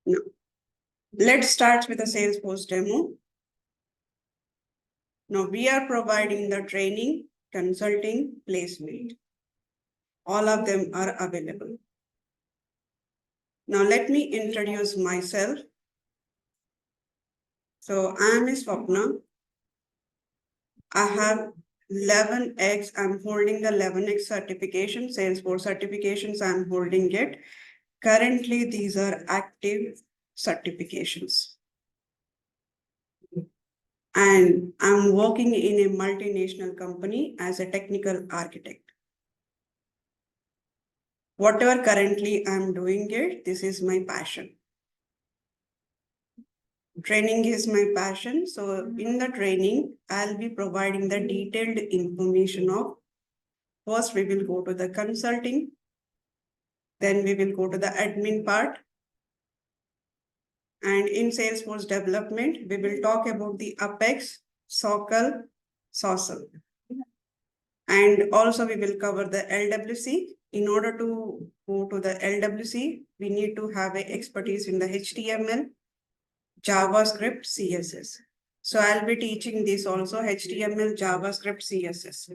Now, let's start with the Salesforce demo. Now we are providing the training, consulting, placement. All of them are available. Now let me introduce myself. So I am Swapna. I have 11x. I'm holding the 11x certification, Salesforce certifications. I'm holding it. Currently, these are active certifications. And I'm working in a multinational company as a technical architect. Whatever currently I'm doing it, this is my passion. Training is my passion. So in the training, I'll be providing the detailed information of, first we will go to the consulting, then we will go to the admin part. And in Salesforce development, we will talk about the Apex, SOQL, SOSL. And also we will cover the LWC. In order to go to the LWC, we need to have a expertise in the HTML, JavaScript, CSS. So I'll be teaching this also, HTML, JavaScript, CSS.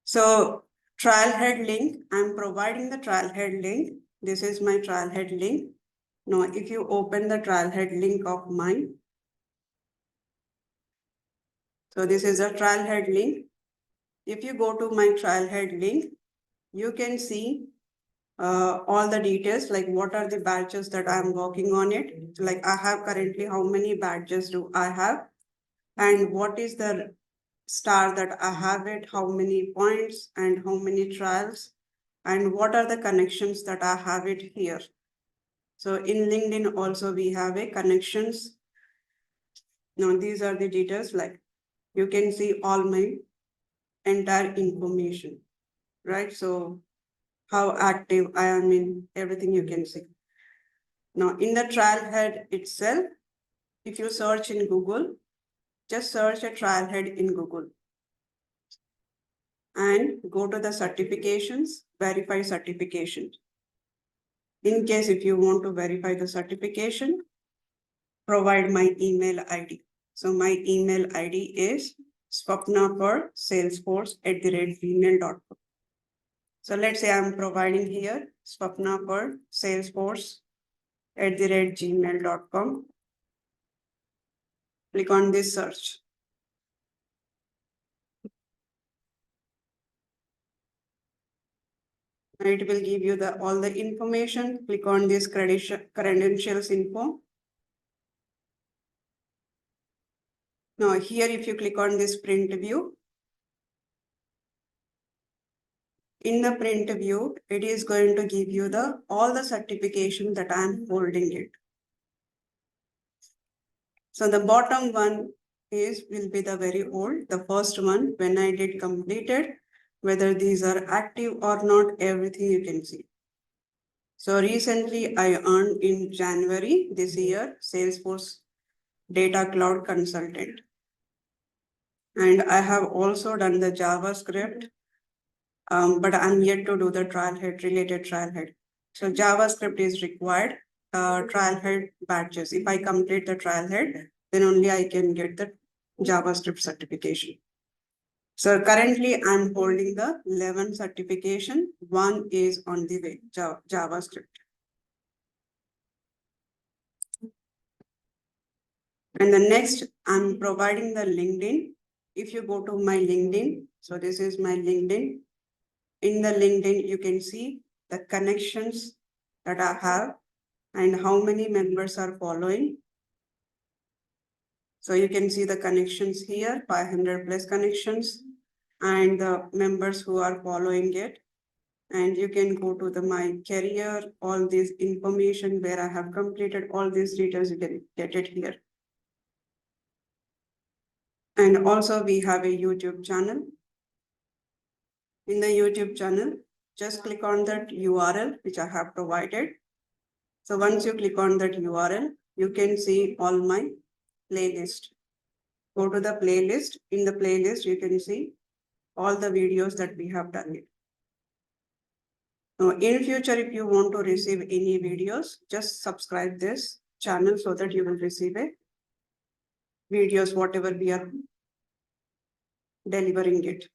So Trailhead link, I'm providing the Trailhead link. This is my Trailhead link. Now, if you open the Trailhead link of mine, so this is a Trailhead link. If you go to my Trailhead link, you can see all the details, like what are the badges that I'm working on it. Like I have currently, how many badges do I have? And what is the star that I have it, how many points and how many trials, and what are the connections that I have it here. So in LinkedIn also we have a connections. Now these are the details, like you can see all my entire information, right? So how active I am in everything you can see. Now in the Trailhead itself, if you search in Google, just search a Trailhead in Google and go to the certifications, verify certification. In case if you want to verify the certification, provide my email ID. So my email ID is swapna@salesforce@gmail.com. So let's say I'm providing here swapna@salesforce@gmail.com. Click on this search. It will give you all the information. Click on this credentials info. Now here, if you click on this print view, in the print view, it is going to give you all the certification that I'm holding it. So the bottom one will be the very old, the first one when I did completed, whether these are active or not, everything you can see. So recently I earned in January this year, Salesforce Data Cloud Consultant. And I have also done the JavaScript, but I'm yet to do the related Trailhead. So JavaScript is required, Trailhead badges. If I complete the Trailhead, then only I can get the JavaScript certification. So currently I'm holding the 11 certification. One is on the way, JavaScript. And the next, I'm providing the LinkedIn. If you go to my LinkedIn, so this is my LinkedIn. In the LinkedIn, you can see the connections that I have and how many members are following. So you can see the connections here, 500 plus connections, and the members who are following it. And you can go to my career, all this information where I have completed all these details, you can get it here. And also we have a YouTube channel. In the YouTube channel, just click on that URL, which I have provided. So once you click on that URL, you can see all my playlist. Go to the playlist. In the playlist, you can see all the videos that we have done it. Now, in future, if you want to receive any videos, just subscribe this channel so that you will receive a videos, whatever we are delivering it.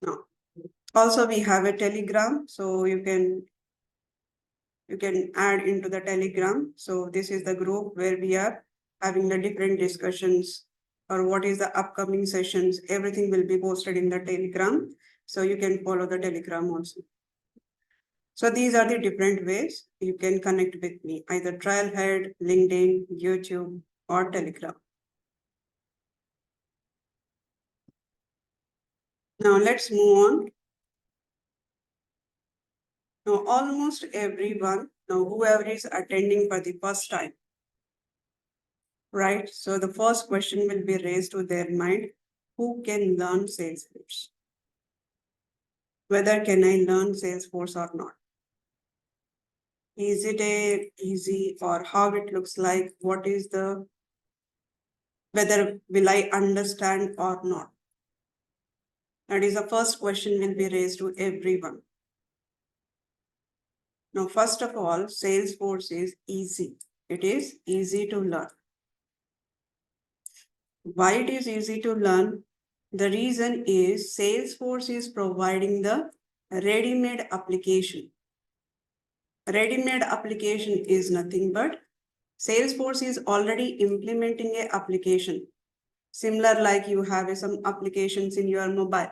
Now, also we have a Telegram, so you can add into the Telegram. So this is the group where we are having the different discussions or what is the upcoming sessions. Everything will be posted in the Telegram. So you can follow the Telegram also. So these are the different ways you can connect with me, either Trailhead, LinkedIn, YouTube, or Telegram. Now let's move on. Now almost everyone, now whoever is attending for the first time, right? So the first question will be raised to their mind, who can learn Salesforce? Whether can I learn Salesforce or not? Is it easy or how it looks like? What is the, whether will I understand or not? That is the first question will be raised to everyone. Now, first of all, Salesforce is easy. It is easy to learn. Why it is easy to learn? The reason is Salesforce is providing the ready-made application. Ready-made application is nothing but Salesforce is already implementing an application. Similar like you have some applications in your mobile.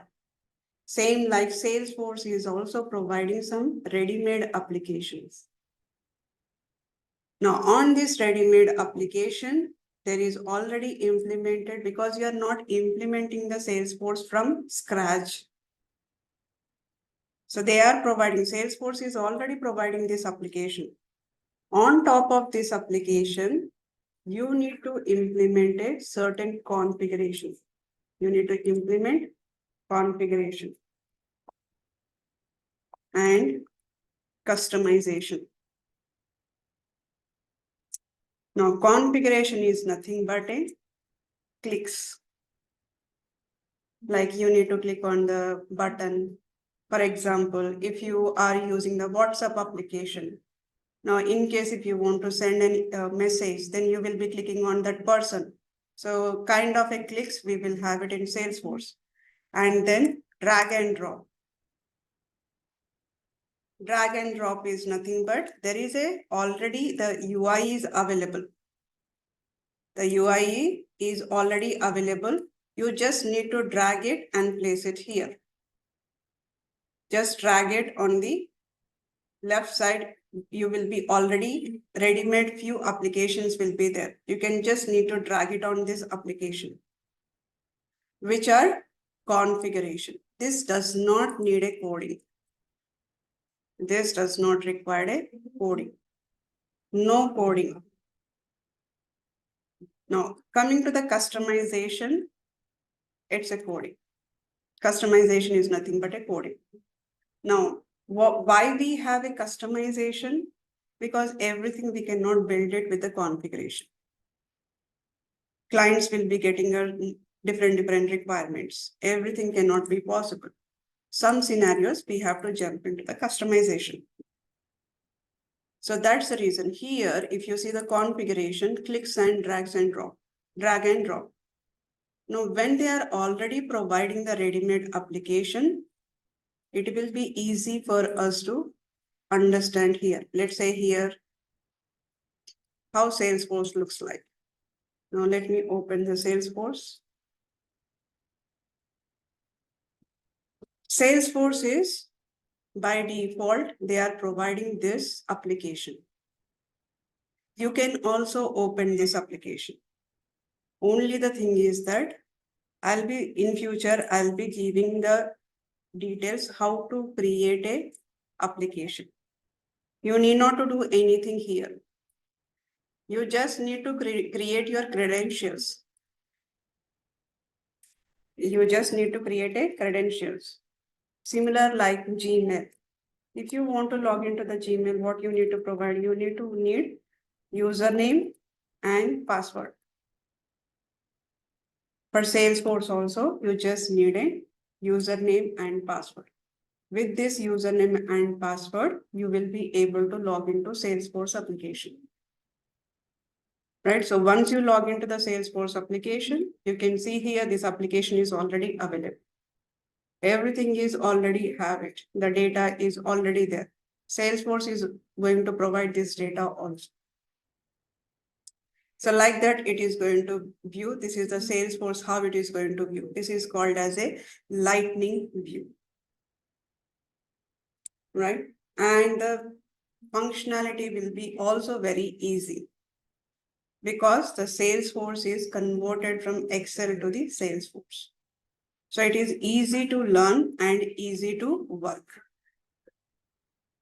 Same like Salesforce is also providing some ready-made applications. Now on this ready-made application, there is already implemented because you are not implementing the Salesforce from scratch. So they are providing, Salesforce is already providing this application. On top of this application, you need to implement a certain configuration. You need to implement configuration and customization. Now, configuration is nothing but a clicks. Like you need to click on the button. For example, if you are using the WhatsApp application, now in case if you want to send a message, then you will be clicking on that person. So kind of a clicks, we will have it in Salesforce. And then drag and drop. Drag and drop is nothing but there is already the UI is available. The UI is already available. You just need to drag it and place it here. Just drag it on the left side. You will be already ready-made few applications will be there. You can just need to drag it on this application, which are configuration. This does not need a coding. This does not require a coding. No coding. Now, coming to the customization, it's a coding. Customization is nothing but a coding. Now, why we have a customization? Because everything we cannot build it with the configuration. Clients will be getting different requirements. Everything cannot be possible. Some scenarios we have to jump into the customization. So that's the reason here, if you see the configuration, clicks and drags and drop, drag and drop. Now, when they are already providing the ready-made application, it will be easy for us to understand here. Let's say here, how Salesforce looks like. Now, let me open the Salesforce. Salesforce is, by default, they are providing this application. You can also open this application. Only the thing is that in future, I'll be giving the details how to create a application. You need not to do anything here. You just need to create your credentials. You just need to create a credentials. Similar like Gmail. If you want to log into the Gmail, what you need to provide? You need username and password. For Salesforce also, you just need a username and password. With this username and password, you will be able to log into Salesforce application. Right, so once you log into the Salesforce application, you can see here this application is already available. Everything is already have it. The data is already there. Salesforce is going to provide this data also. So like that, it is going to view. This is the Salesforce, how it is going to view. This is called as a lightning view. Right, and the functionality will be also very easy, because the Salesforce is converted from Excel to the Salesforce. So it is easy to learn and easy to work.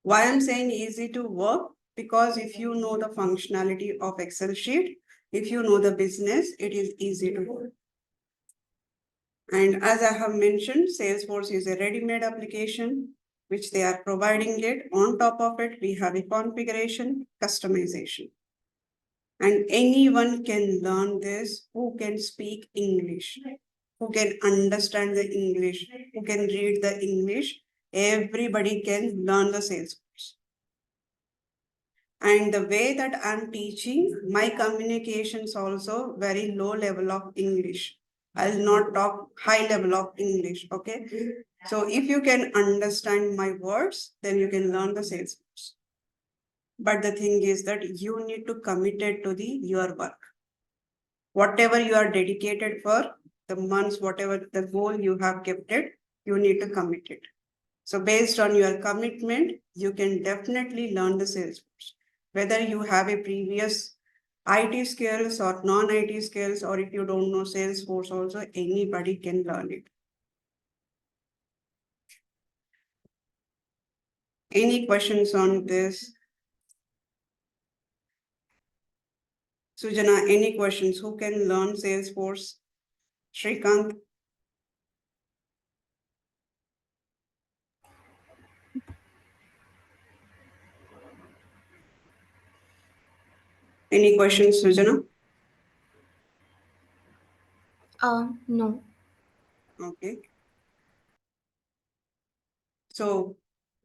Why I'm saying easy to work? Because if you know the functionality of Excel sheet, if you know the business, it is easy to work. And as I have mentioned, Salesforce is a ready-made application, which they are providing it. On top of it, we have a configuration, customization. And anyone can learn this who can speak English, who can understand the English, who can read the English. Everybody can learn the Salesforce. And the way that I'm teaching, my communications also very low level of English. I'll not talk high level of English, okay? So if you can understand my words, then you can learn the Salesforce. But the thing is that you need to commit it to your work. Whatever you are dedicated for, the months, whatever the goal you have kept it, you need to commit it. So based on your commitment, you can definitely learn the Salesforce. Whether you have a previous IT skills or non-IT skills, or if you don't know Salesforce also, anybody can learn it. Any questions on this? Sujana, any questions? Who can learn Salesforce? Shrikant? Any questions, Sujana? No. Okay. So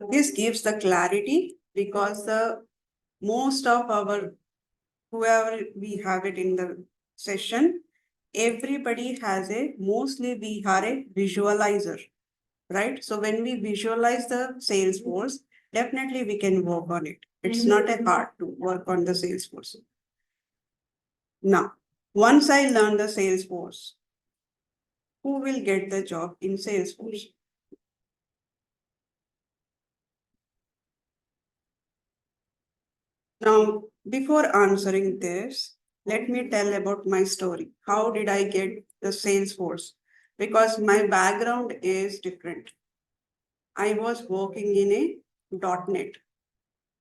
this gives the clarity, because the most of our, whoever we have it in the session, everybody has mostly we are a visualizer, right? So when we visualize the Salesforce, definitely we can work on it. It's not a hard to work on the Salesforce. Now, once I learn the Salesforce, who will get the job in Salesforce? Now, before answering this, let me tell about my story. How did I get the Salesforce? Because my background is different. I was working in a .NET.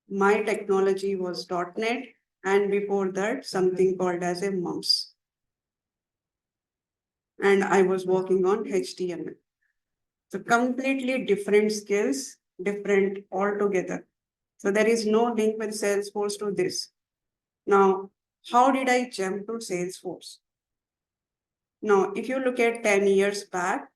My technology was .NET, and before that, something called as a mouse. And I was working on HTML. So completely different skills, different altogether. So there is no link with Salesforce to this. Now, how did I jump to Salesforce? Now, if you look at 10 years back,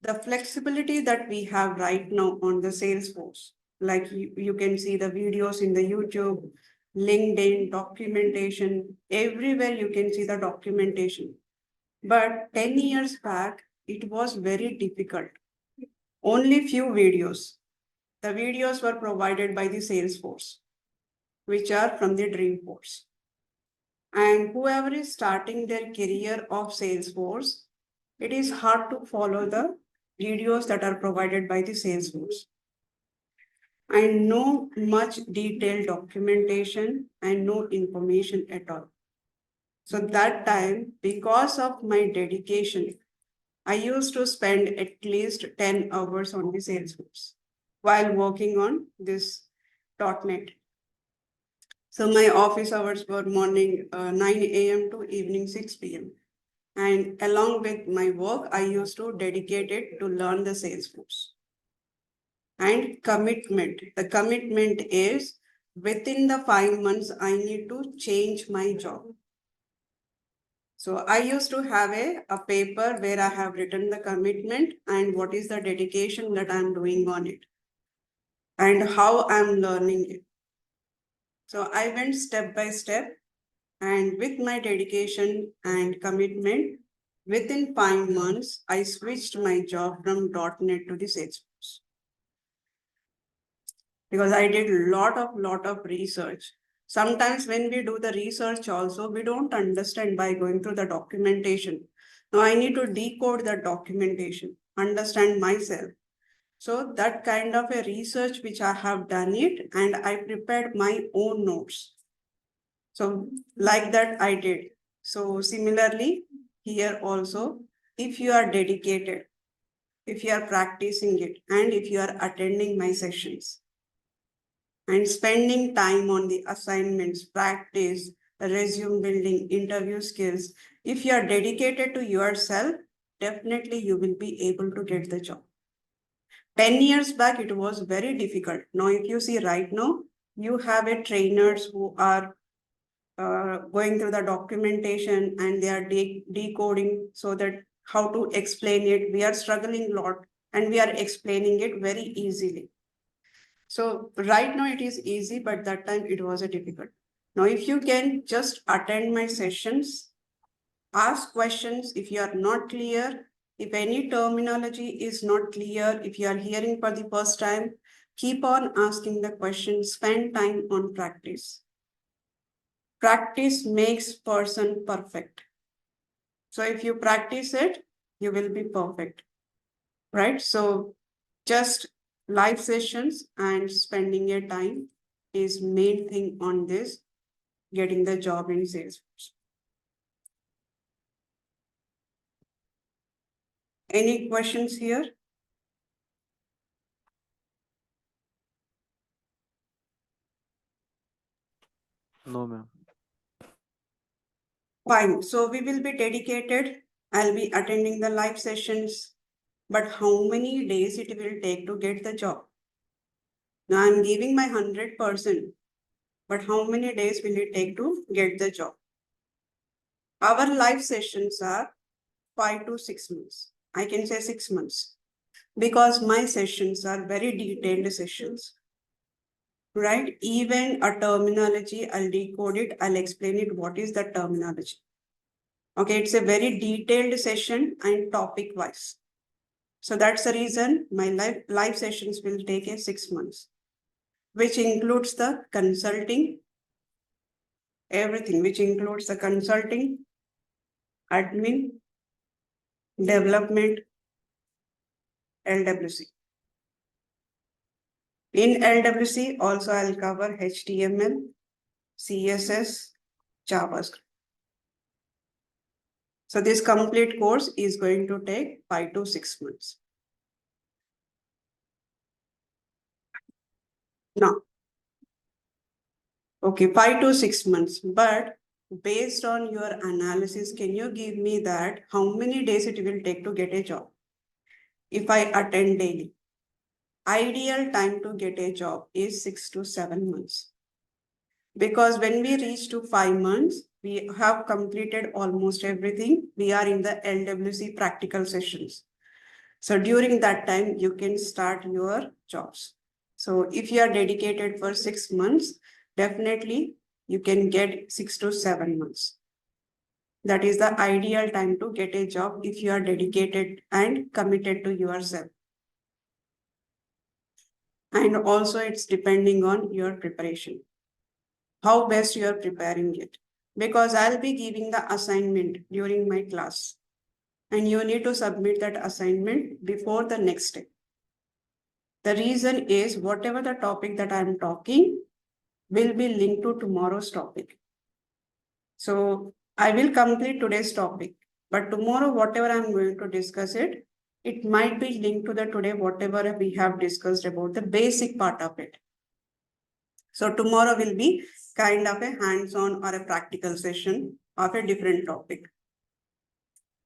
the flexibility that we have right now on the Salesforce, like you can see the videos in the YouTube, LinkedIn, documentation, everywhere you can see the documentation. But 10 years back, it was very difficult. Only few videos. The videos were provided by the Salesforce, which are from the Dreamforce. And whoever is starting their career of Salesforce, it is hard to follow the videos that are provided by the Salesforce. And no much detailed documentation and no information at all. So that time, because of my dedication, I used to spend at least 10 hours on the Salesforce while working on this .NET. So my office hours were morning 9 a.m. to evening 6 p.m. And along with my work, I used to dedicate it to learn the Salesforce. And commitment. The commitment is within the 5 months, I need to change my job. So I used to have a paper where I have written the commitment and what is the dedication that I'm doing on it and how I'm learning it. So I went step by step, and with my dedication and commitment, within 5 months, I switched my job from .NET to the Salesforce. Because I did lot of research. Sometimes when we do the research also, we don't understand by going through the documentation. Now I need to decode the documentation, understand myself. So that kind of a research which I have done it, and I prepared my own notes. So like that I did. So similarly here also, if you are dedicated, if you are practicing it, and if you are attending my sessions, and spending time on the assignments, practice, resume building, interview skills. If you are dedicated to yourself, definitely you will be able to get the job. 10 years back, it was very difficult. Now, if you see right now, you have a trainers who are going through the documentation and they are decoding so that how to explain it. We are struggling a lot and we are explaining it very easily. So right now it is easy, but that time it was a difficult. Now, if you can just attend my sessions, ask questions if you are not clear, if any terminology is not clear, if you are hearing for the first time, keep on asking the questions, spend time on practice. Practice makes person perfect. So if you practice it, you will be perfect, right? So just live sessions and spending your time is main thing on this, getting the job in Salesforce. Any questions here? No, ma'am. Fine. So we will be dedicated. I'll be attending the live sessions. But how many days it will take to get the job? Now I'm giving my 100%. But how many days will it take to get the job? Our live sessions are 5 to 6 months. I can say 6 months. Because my sessions are very detailed sessions. Right? Even a terminology, I'll decode it, I'll explain it, what is the terminology. Okay, it's a very detailed session and topic wise. So that's the reason my live sessions will take 6 months, which includes the consulting, everything, which includes the consulting, admin, development, LWC. In LWC, also I'll cover HTML, CSS, JavaScript. So this complete course is going to take 5 to 6 months. Now, okay, 5 to 6 months, but based on your analysis, can you give me that how many days it will take to get a job? If I attend daily, ideal time to get a job is 6 to 7 months. Because when we reach to 5 months, we have completed almost everything. We are in the LWC practical sessions. So during that time, you can start your jobs. So if you are dedicated for 6 months, definitely you can get 6 to 7 months. That is the ideal time to get a job if you are dedicated and committed to yourself. And also it's depending on your preparation, how best you are preparing it. Because I'll be giving the assignment during my class and you need to submit that assignment before the next day. The reason is whatever the topic that I'm talking will be linked to tomorrow's topic. So I will complete today's topic, but tomorrow, whatever I'm going to discuss it, it might be linked to the today, whatever we have discussed about the basic part of it. So tomorrow will be kind of a hands-on or a practical session of a different topic.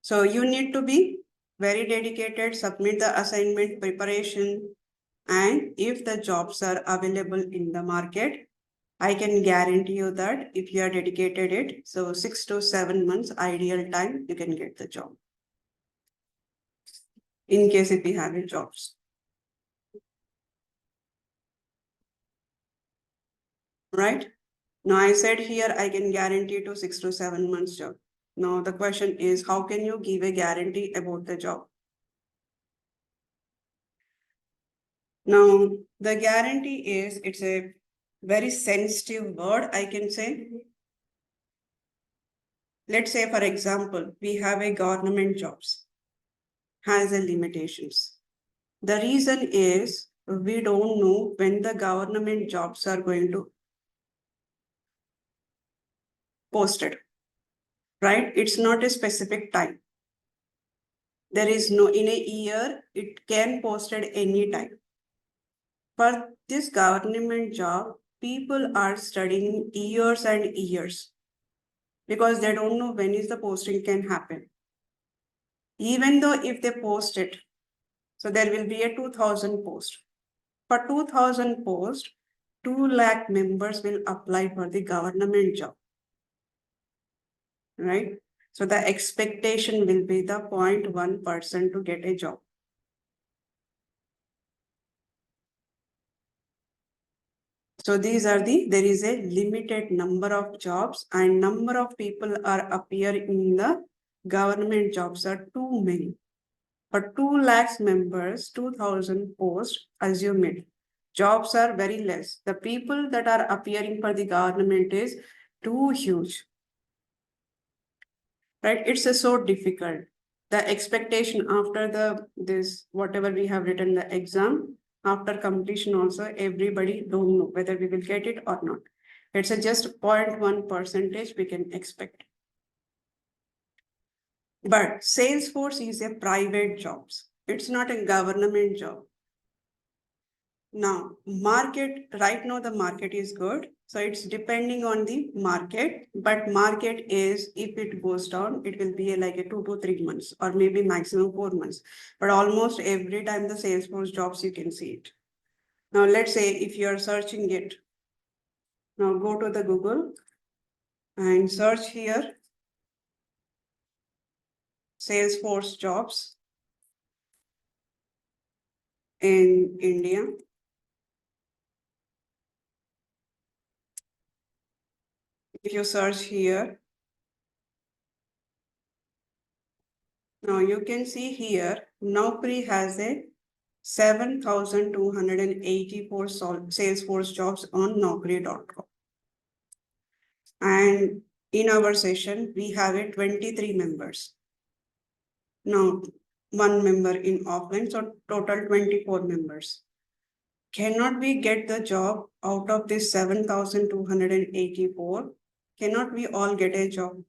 So you need to be very dedicated, submit the assignment preparation, and if the jobs are available in the market, I can guarantee you that if you are dedicated it, so 6 to 7 months ideal time, you can get the job. In case if you have your jobs. Right? Now I said here, I can guarantee to 6 to 7 months job. Now the question is, how can you give a guarantee about the job? Now, the guarantee is, it's a very sensitive word, I can say. Let's say, for example, we have a government jobs, has a limitations. The reason is, we don't know when the government jobs are going to posted, right? It's not a specific time. There is no, in a year, it can posted any time. For this government job, people are studying years and years because they don't know when is the posting can happen. Even though if they post it, so there will be a 2000 post. For 2000 post, 2 lakh members will apply for the government job, right? So the expectation will be the 0.1% to get a job. So these are there is a limited number of jobs and number of people are appearing in the government jobs are too many. For 2 lakhs members, 2000 posts, assume it. Jobs are very less. The people that are appearing for the government is too huge. Right? It's so difficult. The expectation after this, whatever we have written the exam, after completion also, everybody don't know whether we will get it or not. It's just 0.1% we can expect. But Salesforce is a private jobs. It's not a government job. Now, market, right now the market is good. So it's depending on the market, but market is, if it goes down, it will be like a 2 to 3 months or maybe maximum 4 months. But almost every time the Salesforce jobs, you can see it. Now, let's say if you are searching it, now go to the Google and search here, Salesforce jobs in India. If you search here, now you can see here, Naukri has a 7,284 Salesforce jobs on Naukri.com. And in our session, we have 23 members. Now, 1 member in offline, so total 24 members. Cannot we get the job out of this 7,284? Cannot we all get a job?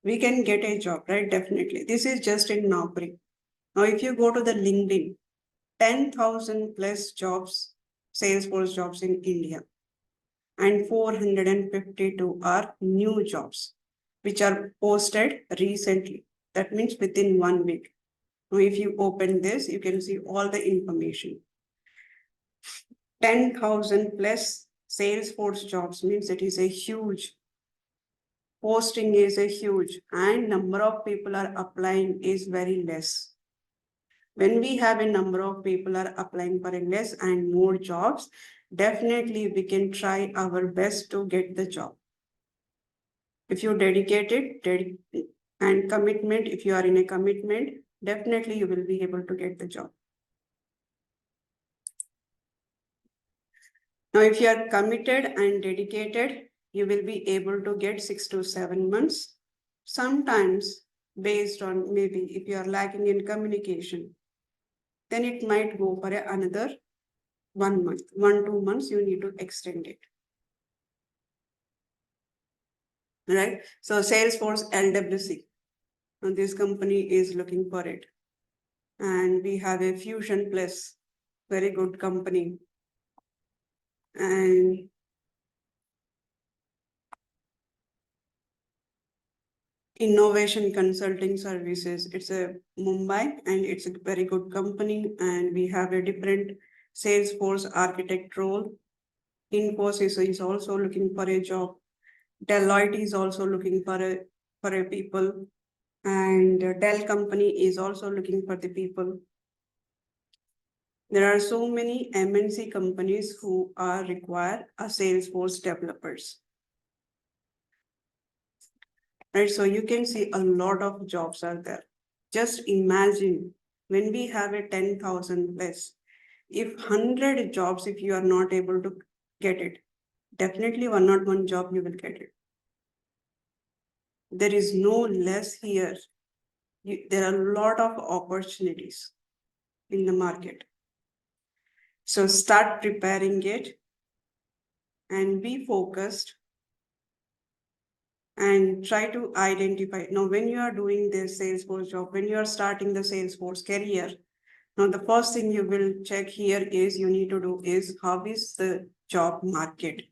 We can get a job, right? Definitely. This is just in Naukri. Now, if you go to the LinkedIn, 10,000 plus jobs, Salesforce jobs in India, and 452 are new jobs, which are posted recently. That means within 1 week. Now, if you open this, you can see all the information. 10,000 plus Salesforce jobs means it is a huge. Posting is a huge, and number of people are applying is very less. When we have a number of people are applying for a less and more jobs, definitely we can try our best to get the job. If you dedicate it and commitment, if you are in a commitment, definitely you will be able to get the job. Now, if you are committed and dedicated, you will be able to get 6 to 7 months. Sometimes based on maybe if you are lacking in communication, then it might go for another 1 month, 1-2 months, you need to extend it. Right? So Salesforce LWC, and this company is looking for it. And we have a Fusion Plus, very good company. And Innovation Consulting Services, it's a Mumbai and it's a very good company. And we have a different Salesforce architect role. Infosys is also looking for a job. Deloitte is also looking for a people, and Dell company is also looking for the people. There are so many MNC companies who are require a Salesforce developers. Right, so you can see a lot of jobs are there. Just imagine when we have a 10,000 plus, if 100 jobs, if you are not able to get it, definitely one job you will get it. There is no less here. There are a lot of opportunities in the market. So start preparing it and be focused and try to identify. Now, when you are doing this Salesforce job, when you are starting the Salesforce career, now the first thing you will check here is you need to do is how is the job market.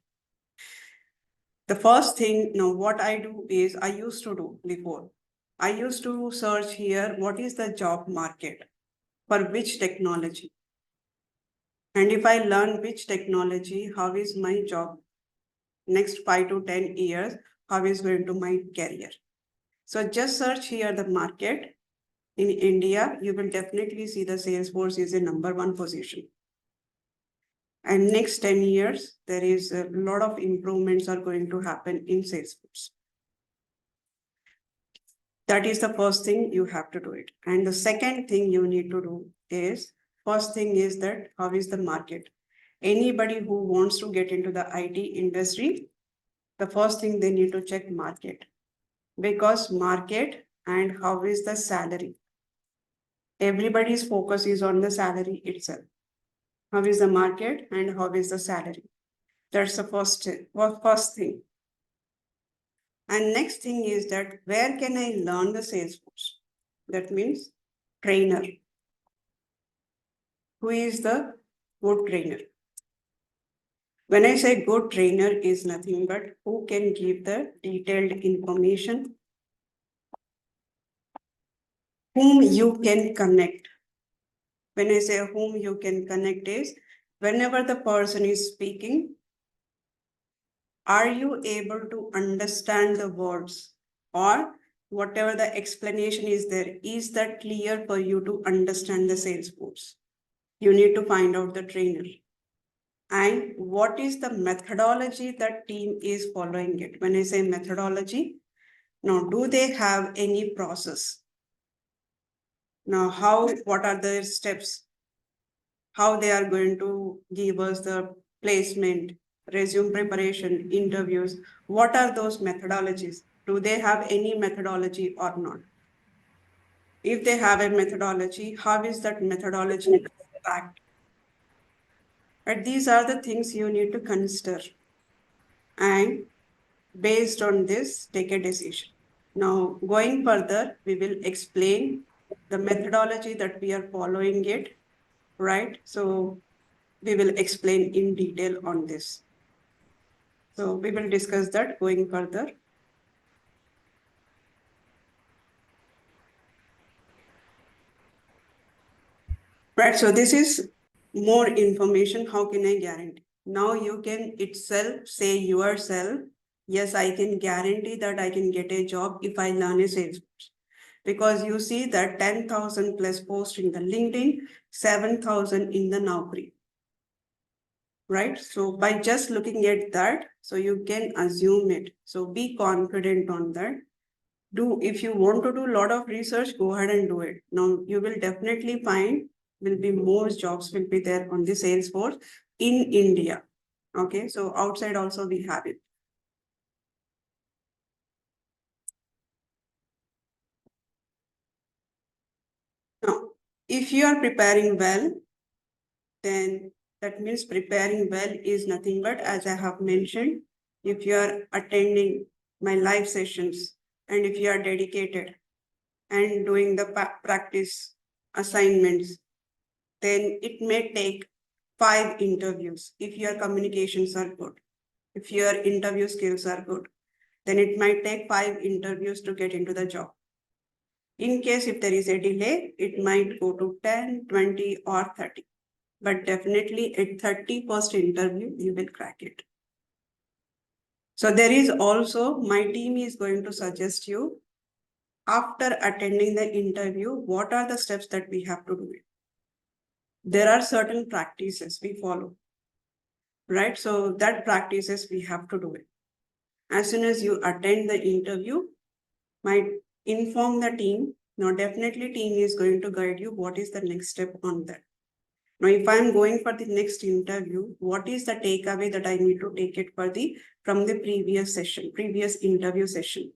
The first thing, now what I do is I used to do before. I used to search here, what is the job market for which technology? And if I learn which technology, how is my job next 5 to 10 years, how is going to my career? So just search here the market. In India, you will definitely see the Salesforce is a #1 position. And next 10 years, there is a lot of improvements are going to happen in Salesforce. That is the first thing you have to do it. And the second thing you need to do is, first thing is that how is the market? Anybody who wants to get into the IT industry, the first thing they need to check market. Because market and how is the salary? Everybody's focus is on the salary itself. How is the market and how is the salary? That's the first thing. And next thing is that where can I learn the Salesforce? That means trainer. Who is the good trainer? When I say good trainer is nothing but who can give the detailed information, whom you can connect. When I say whom you can connect is whenever the person is speaking, are you able to understand the words or whatever the explanation is there, is that clear for you to understand the Salesforce? You need to find out the trainer. And what is the methodology that team is following it? When I say methodology, now do they have any process? Now, what are their steps? How they are going to give us the placement, resume preparation, interviews? What are those methodologies? Do they have any methodology or not? If they have a methodology, how is that methodology backed? But these are the things you need to consider. And based on this, take a decision. Now, going further, we will explain the methodology that we are following it, right? So we will explain in detail on this. So we will discuss that going further. Right, so this is more information. How can I guarantee? Now you can itself say yourself, yes, I can guarantee that I can get a job if I learn a Salesforce. Because you see that 10,000 plus post in the LinkedIn, 7,000 in the Naukri. Right? So by just looking at that, so you can assume it. So be confident on that. If you want to do a lot of research, go ahead and do it. Now you will definitely find will be more jobs will be there on the Salesforce in India. Okay, so outside also we have it. Now, if you are preparing well, then that means preparing well is nothing but, as I have mentioned, if you are attending my live sessions and if you are dedicated and doing the practice assignments, then it may take 5 interviews. If your communications are good, if your interview skills are good, then it might take 5 interviews to get into the job. In case if there is a delay, it might go to 10, 20 or 30. but definitely at 31st interview, you will crack it. So there is also, my team is going to suggest you after attending the interview, what are the steps that we have to do it. There are certain practices we follow, right? So that practices we have to do it. As soon as you attend the interview, might inform the team. Now, definitely team is going to guide you what is the next step on that. Now, if I'm going for the next interview, what is the takeaway that I need to take it for from the previous session, previous interview session,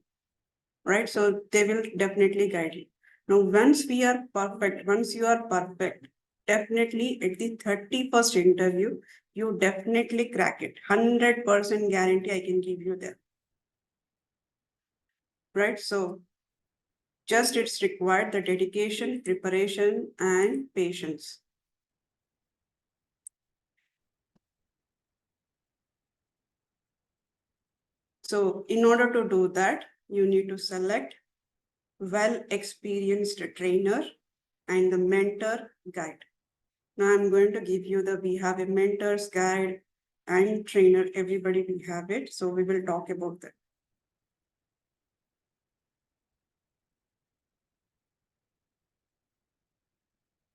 right? So they will definitely guide you. Now, once we are perfect, once you are perfect, definitely at the 31st interview, you definitely crack it. 100% guarantee I can give you there, right? So just it's required the dedication, preparation, and patience. So in order to do that, you need to select well-experienced trainer and the mentor guide. Now I'm going to give you we have a mentor's guide and trainer, everybody will have it. So we will talk about that.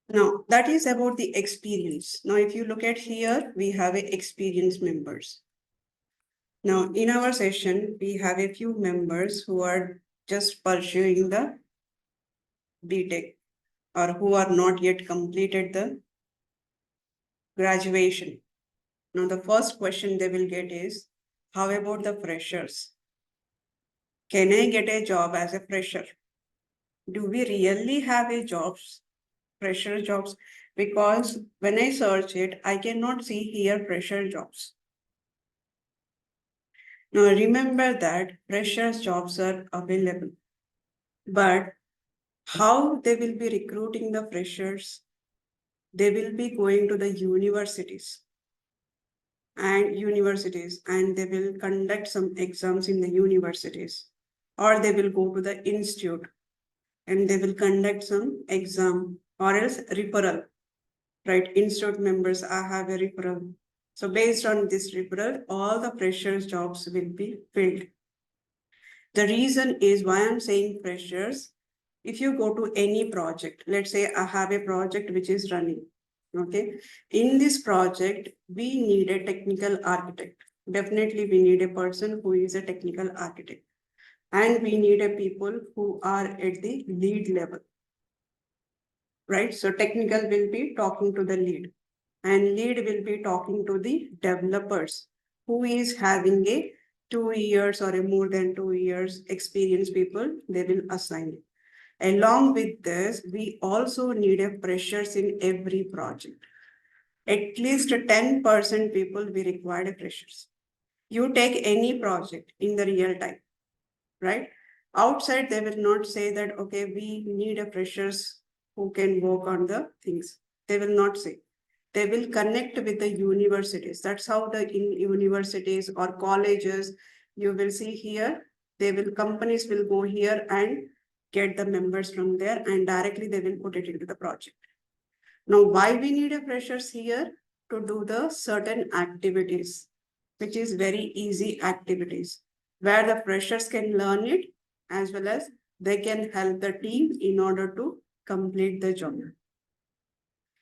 Now that is about the experience. Now if you look at here, we have experienced members. Now in our session, we have a few members who are just pursuing the BTech or who are not yet completed the graduation. Now the first question they will get is, how about the freshers? Can I get a job as a fresher? Do we really have a jobs, fresher jobs? Because when I search it, I cannot see here fresher jobs. Now remember that freshers jobs are available, but how they will be recruiting the freshers? They will be going to the universities and they will conduct some exams in the universities, or they will go to the institute and they will conduct some exam, or else referral, right? Institute members, I have a referral. So based on this referral, all the freshers jobs will be filled. The reason is why I'm saying freshers. If you go to any project, let's say I have a project which is running, okay? In this project, we need a technical architect. Definitely we need a person who is a technical architect. And we need a people who are at the lead level, right? So technical will be talking to the lead and lead will be talking to the developers who is having a 2 years or a more than 2 years experience people, they will assign it. Along with this, we also need a freshers in every project. At least 10% people we require freshers. You take any project in the real time, right? Outside, they will not say that, okay, we need a freshers who can work on the things. They will not say. They will connect with the universities. That's how in universities or colleges, you will see here, companies will go here and get the members from there and directly they will put it into the project. Now, why we need a freshers here? To do the certain activities, which is very easy activities, where the freshers can learn it as well as they can help the team in order to complete the job.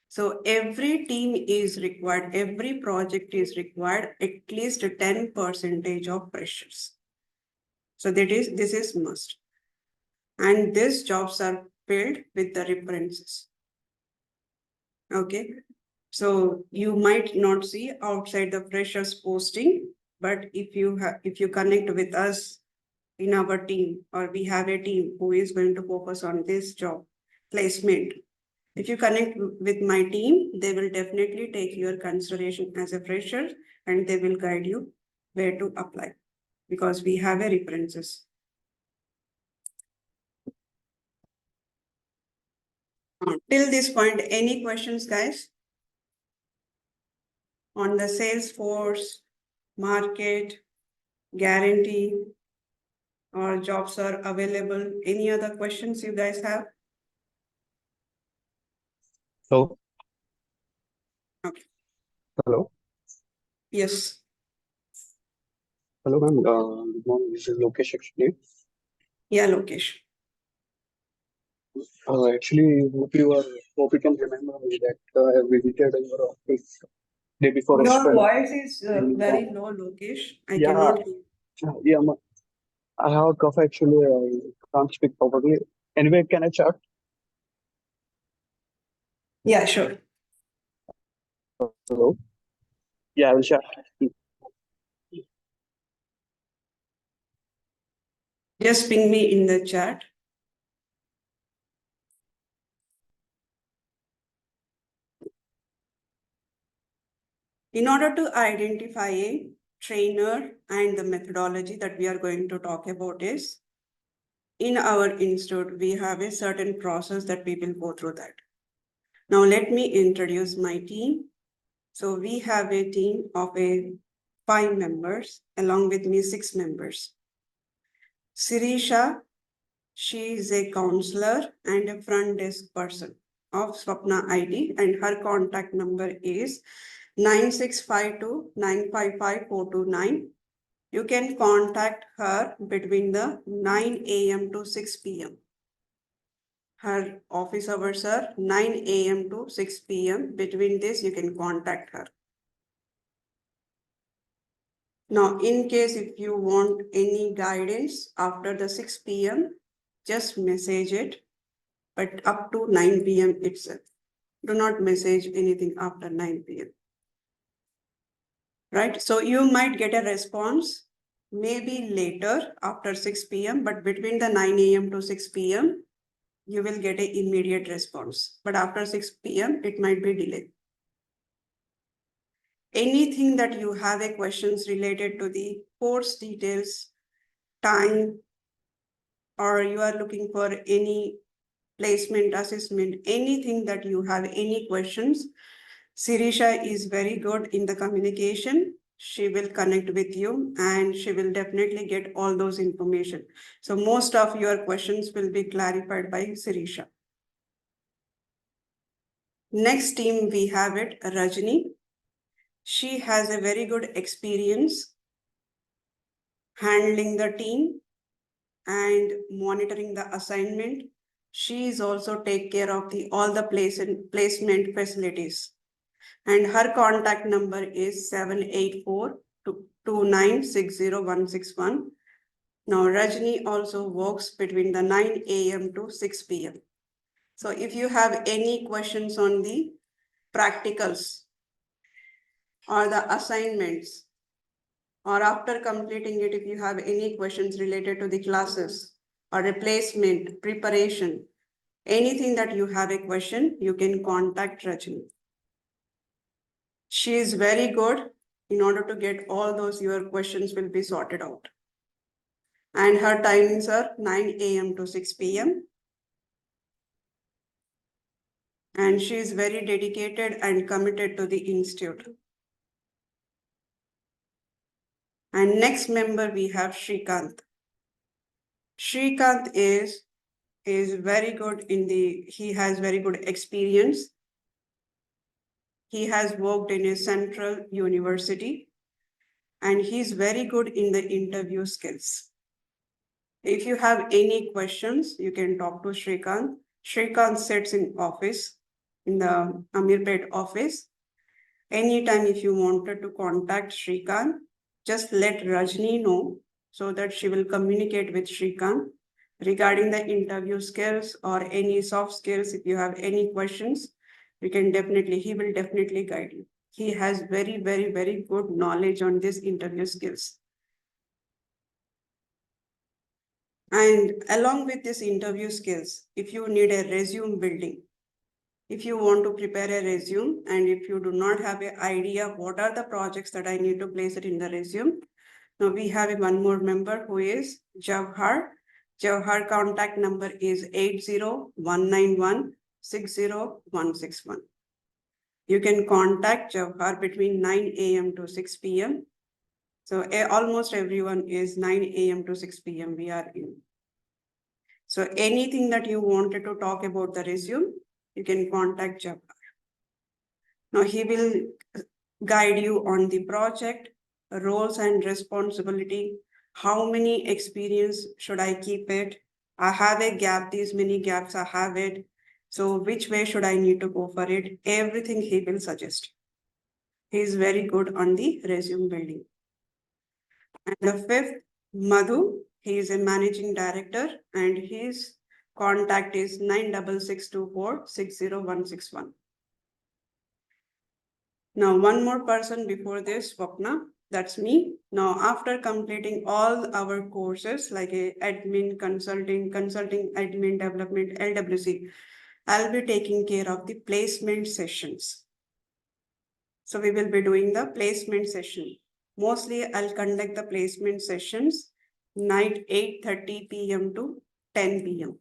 So every team is required, every project is required at least 10% of freshers. So this is must. And these jobs are filled with the references. Okay. So you might not see outside the freshers posting, but if you connect with us in our team, or we have a team who is going to focus on this job placement, if you connect with my team, they will definitely take your consideration as a fresher and they will guide you where to apply because we have a references. Till this point, any questions, guys? On the Salesforce, market, guarantee, or jobs are available? Any other questions you guys have? So, Okay. Hello. Yes. Hello, ma'am. Good morning. This is Lokesh actually. Yeah, Lokesh. Actually, hope you can remember me that I visited your office day before Your yesterday. voice is And, very low, Lokesh. I yeah, cannot. yeah, I have a cough actually. I can't speak properly. Anyway, can I chat? Yeah, sure. Hello. Yeah, I will chat. Just ping me in the chat. In order to identify a trainer and the methodology that we are going to talk about is, in our institute, we have a certain process that we will go through that. Now, let me introduce my team. So we have a team of 5 members, along with me 6 members. Sirisha, she is a counselor and a front desk person of Swapna ID, and her contact number is 9652955429. You can contact her between the 9 a.m. to 6 p.m. Her office hours are 9 a.m. to 6 p.m. Between this, you can contact her. Now, in case if you want any guidance after the 6 p.m., just message it, but up to 9 p.m. itself. Do not message anything after 9 p.m. Right? So you might get a response maybe later after 6 p.m., but between the 9 a.m. to 6 p.m., you will get an immediate response. But after 6 p.m., it might be delayed. Anything that you have a questions related to the course details, time, or you are looking for any placement assessment, anything that you have any questions, Sirisha is very good in the communication. She will connect with you and she will definitely get all those information. So most of your questions will be clarified by Sirisha. Next team we have it, Rajni. She has a very good experience handling the team and monitoring the assignment. She is also take care of all the placement facilities. And her contact number is 784-2960-161. Now, Rajni also works between the 9 a.m. to 6 p.m. So if you have any questions on the practicals or the assignments, or after completing it, if you have any questions related to the classes or replacement, preparation, anything that you have a question, you can contact Rajni. She is very good. In order to get all those, your questions will be sorted out. And her timings are 9 a.m. to 6 p.m. And she is very dedicated and committed to the institute. And next member, we have Shrikant. Shrikant is very good he has very good experience. He has worked in a central university and he's very good in the interview skills. If you have any questions, you can talk to Shrikant. Shrikant sits in office, in the Amirpet office. Anytime if you wanted to contact Shrikant, just let Rajni know so that she will communicate with Shrikant regarding the interview skills or any soft skills. If you have any questions, he will definitely guide you. He has very, very, very good knowledge on this interview skills. And along with this interview skills, if you need a resume building, if you want to prepare a resume and if you do not have an idea what are the projects that I need to place it in the resume, now we have one more member who is Jawhar. Jawhar contact number is 80191-60161. You can contact Jawhar between 9 a.m. to 6 p.m. So almost everyone is 9 a.m. to 6 p.m. we are in. So anything that you wanted to talk about the resume, you can contact Jawhar. Now he will guide you on the project, roles and responsibility, how many experience should I keep it? I have a gap, these many gaps I have it. So which way should I need to go for it? Everything he will suggest. He is very good on the resume building. And the fifth, Madhu, he is a managing director and his contact is 9662460161. Now, one more person before this, Swapna, that's me. Now, after completing all our courses like a admin, consulting, admin development, LWC, I'll be taking care of the placement sessions. So we will be doing the placement session. Mostly I'll conduct the placement sessions night 8:30 p.m. to 10 p.m.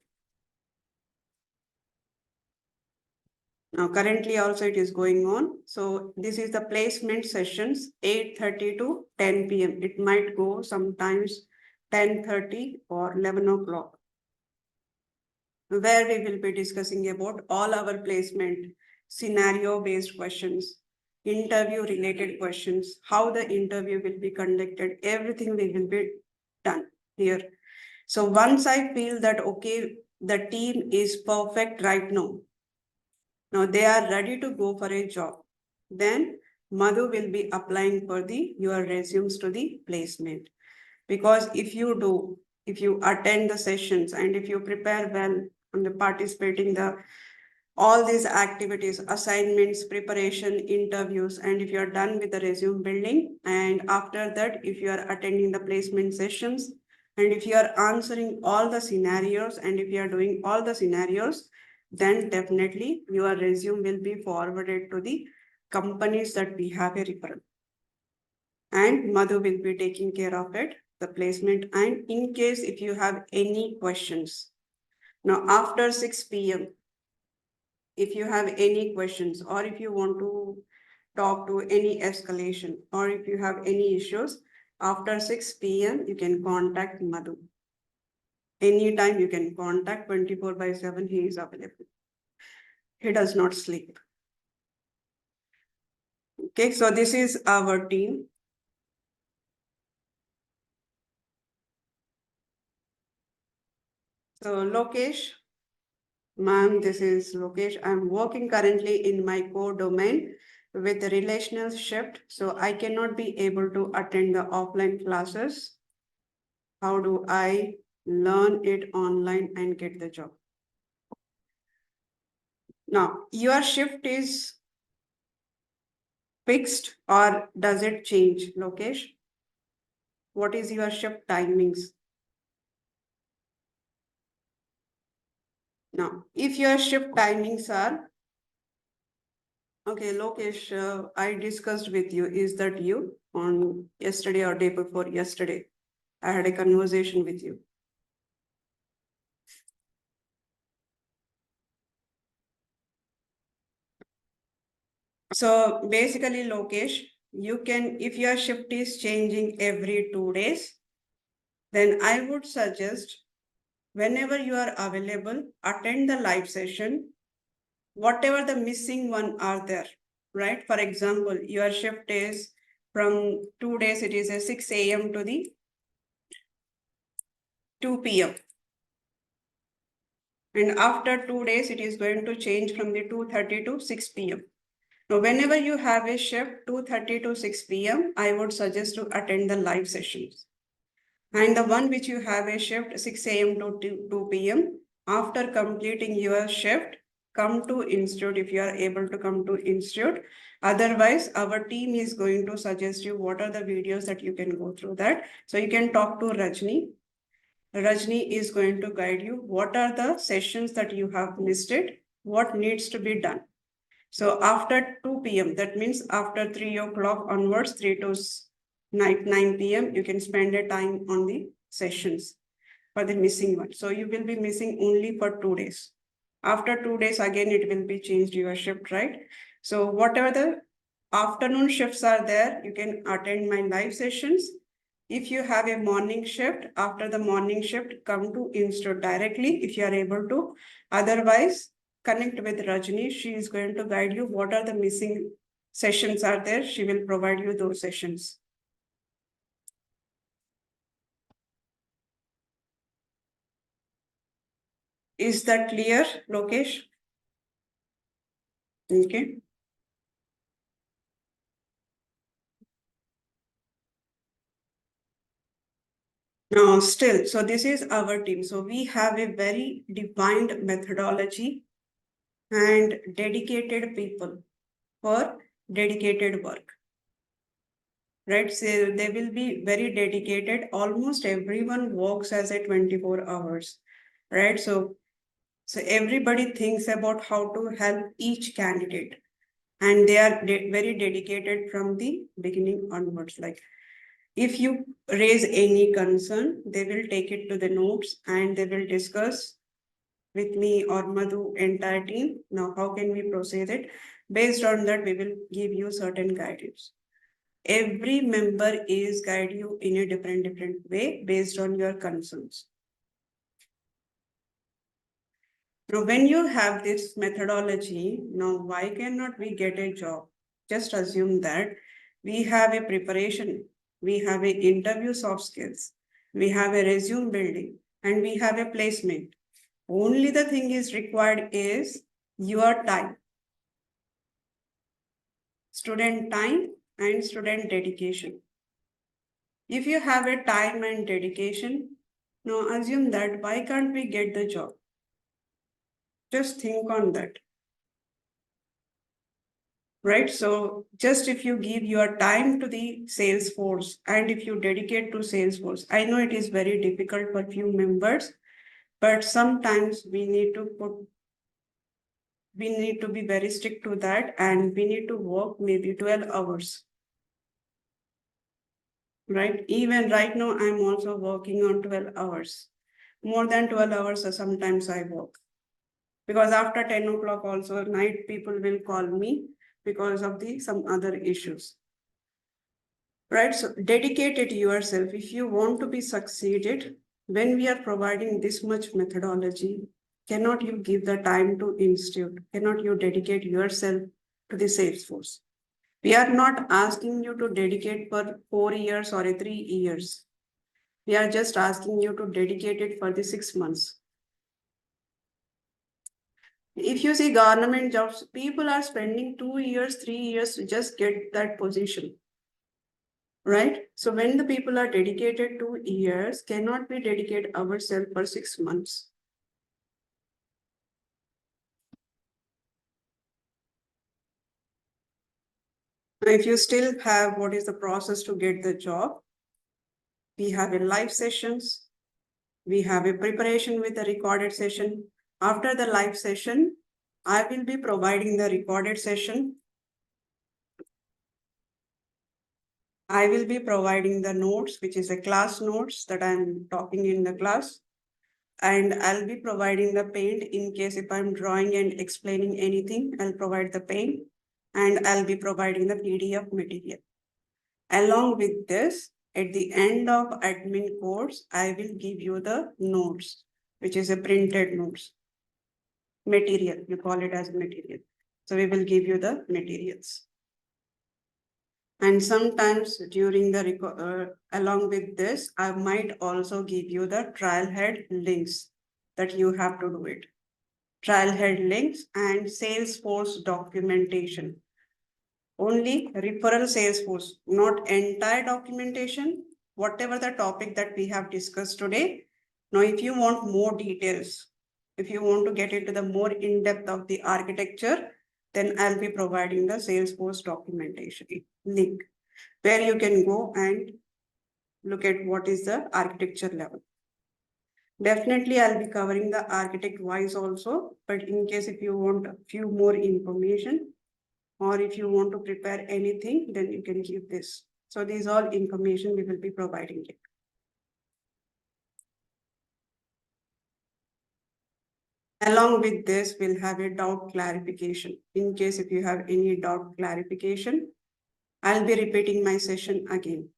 Now currently also it is going on. So this is the placement sessions 8:30 to 10 p.m. It might go sometimes 10:30 or 11 o'clock, where we will be discussing about all our placement scenario based questions, interview related questions, how the interview will be conducted, everything we will be done here. So once I feel that, okay, the team is perfect right now, now they are ready to go for a job, then Madhu will be applying for your resumes to the placement. Because if you attend the sessions and if you prepare well and the participating the all these activities, assignments, preparation, interviews, and if you are done with the resume building, and after that, if you are attending the placement sessions, and if you are answering all the scenarios, and if you are doing all the scenarios, then definitely your resume will be forwarded to the companies that we have a referral. And Madhu will be taking care of it, the placement. And in case if you have any questions, now after 6 p.m., if you have any questions or if you want to talk to any escalation or if you have any issues, after 6 p.m., you can contact Madhu. Anytime you can contact 24/7, he is available. He does not sleep. Okay, so this is our team. So Lokesh, ma'am, this is Lokesh. I'm working currently in my core domain with the relational shift. So I cannot be able to attend the offline classes. How do I learn it online and get the job? Now, your shift is fixed or does it change, Lokesh? What is your shift timings? Now, if your shift timings are, okay, Lokesh, I discussed with you, is that you on yesterday or day before yesterday? I had a conversation with you. So basically, Lokesh, you can, if your shift is changing every 2 days, then I would suggest whenever you are available, attend the live session, whatever the missing one are there, right? For example, your shift is from 2 days, it is a 6 a.m. to the 2 p.m. And after 2 days, it is going to change from the 2:30 to 6 p.m. Now, whenever you have a shift 2:30 to 6 p.m., I would suggest to attend the live sessions. And the one which you have a shift 6 a.m. to 2 p.m., after completing your shift, come to institute if you are able to come to institute. Otherwise, our team is going to suggest you what are the videos that you can go through that. So you can talk to Rajni. Rajni is going to guide you. What are the sessions that you have missed it? What needs to be done? So after 2 p.m., that means after 3 o'clock onwards, 3 to night 9 p.m., you can spend a time on the sessions for the missing one. So you will be missing only for 2 days. After 2 days, again, it will be changed your shift, right? So whatever the afternoon shifts are there, you can attend my live sessions. If you have a morning shift, after the morning shift, come to institute directly if you are able to. Otherwise, connect with Rajni. She is going to guide you what are the missing sessions are there, she will provide you those sessions. Is that clear, Lokesh? Okay. Now, still, so this is our team. So we have a very defined methodology and dedicated people for dedicated work. Right, so they will be very dedicated. Almost everyone works as a 24 hours, right? So everybody thinks about how to help each candidate, and they are very dedicated from the beginning onwards. Like if you raise any concern, they will take it to the notes and they will discuss with me or Madhu entire team. Now, how can we proceed it? Based on that, we will give you certain guidance. Every member is guide you in a different way based on your concerns. Now, when you have this methodology, now why cannot we get a job? Just assume that we have a preparation, we have an interview soft skills, we have a resume building, and we have a placement. Only the thing is required is your time, student time and student dedication. If you have a time and dedication, now assume that why can't we get the job? Just think on that. Right? So just if you give your time to the Salesforce and if you dedicate to Salesforce, I know it is very difficult for few members, but sometimes we need to be very strict to that and we need to work maybe 12 hours. Right? Even right now, I'm also working on 12 hours. More than 12 hours, sometimes I work. Because after 10 o'clock also, night people will call me because of some other issues. Right? So dedicate it yourself. If you want to be succeeded, when we are providing this much methodology, cannot you give the time to institute? Cannot you dedicate yourself to the Salesforce? We are not asking you to dedicate for 4 years or 3 years. We are just asking you to dedicate it for the 6 months. If you see government jobs, people are spending 2 years, 3 years to just get that position. Right? So when the people are dedicated 2 years, cannot we dedicate ourselves for 6 months? If you still have what is the process to get the job, we have a live sessions, we have a preparation with a recorded session. After the live session, I will be providing the recorded session. I will be providing the notes, which is a class notes that I'm talking in the class. And I'll be providing the paint in case if I'm drawing and explaining anything, I'll provide the paint and I'll be providing the PDF material. Along with this, at the end of admin course, I will give you the notes, which is a printed notes. Material, you call it as material. So we will give you the materials. And sometimes during the along with this, I might also give you the trial head links that you have to do it. Trial head links and Salesforce documentation. Only referral Salesforce, not entire documentation, whatever the topic that we have discussed today. Now, if you want more details, if you want to get into the more in-depth of the architecture, then I'll be providing the Salesforce documentation link where you can go and look at what is the architecture level. Definitely, I'll be covering the architect wise also, but in case if you want a few more information or if you want to prepare anything, then you can give this. So these all information we will be providing it. Along with this, we'll have a doubt clarification. In case if you have any doubt clarification, I'll be repeating my session again.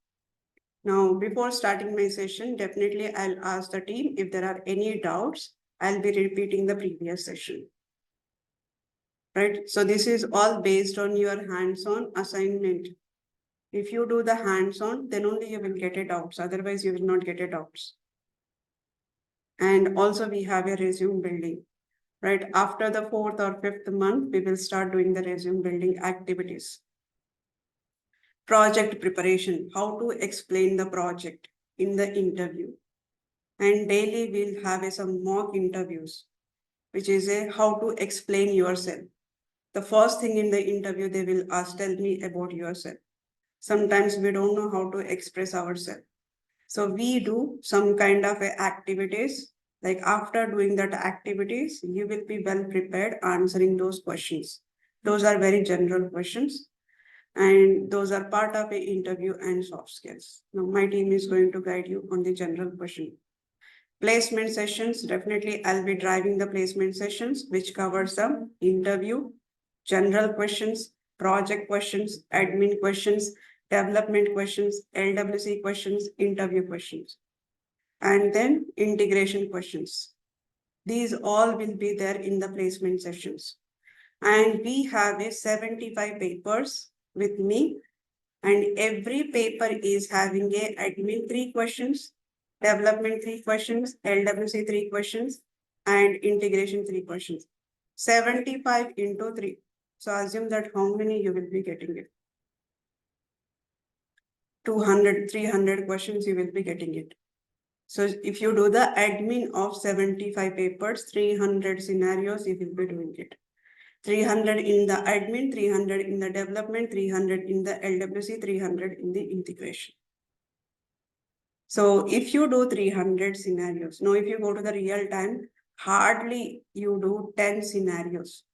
Now, before starting my session, definitely I'll ask the team if there are any doubts. I'll be repeating the previous session. right? So this is all based on your hands-on assignment. If you do the hands-on, then only you will get it out. Otherwise, you will not get it out. And also we have a resume building, right? After the 4th or 5th month, we will start doing the resume building activities. Project preparation, how to explain the project in the interview. And daily we'll have some mock interviews, which is how to explain yourself. The first thing in the interview, they will ask, tell me about yourself. Sometimes we don't know how to express ourselves. So we do some kind of activities. Like after doing that activities, you will be well prepared answering those questions. Those are very general questions. And those are part of an interview and soft skills. Now my team is going to guide you on the general question. Placement sessions, definitely I'll be driving the placement sessions, which covers the interview, general questions, project questions, admin questions, development questions, LWC questions, interview questions, and then integration questions. These all will be there in the placement sessions. And we have 75 papers with me, and every paper is having a admin 3 questions, development 3 questions, LWC 3 questions, and integration 3 questions. 75 into 3. So assume that how many you will be getting it. 200, 300 questions you will be getting it. So if you do the admin of 75 papers, 300 scenarios, you will be doing it. 300 in the admin, 300 in the development, 300 in the LWC, 300 in the integration. So if you do 300 scenarios, now if you go to the real time, hardly you do 10 scenarios.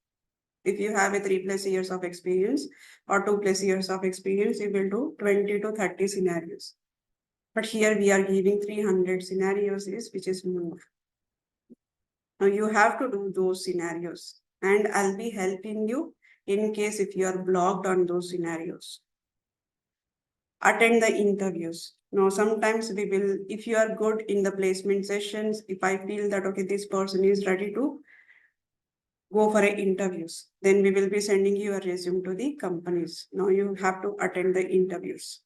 If you have a 3+ years of experience or 2+ years of experience, you will do 20 to 30 scenarios. But here we are giving 300 scenarios, which is more. Now you have to do those scenarios, and I'll be helping you in case if you are blocked on those scenarios. Attend the interviews. Now, sometimes we will, if you are good in the placement sessions, if I feel that, okay, this person is ready to go for interviews, then we will be sending you a resume to the companies. Now you have to attend the interviews.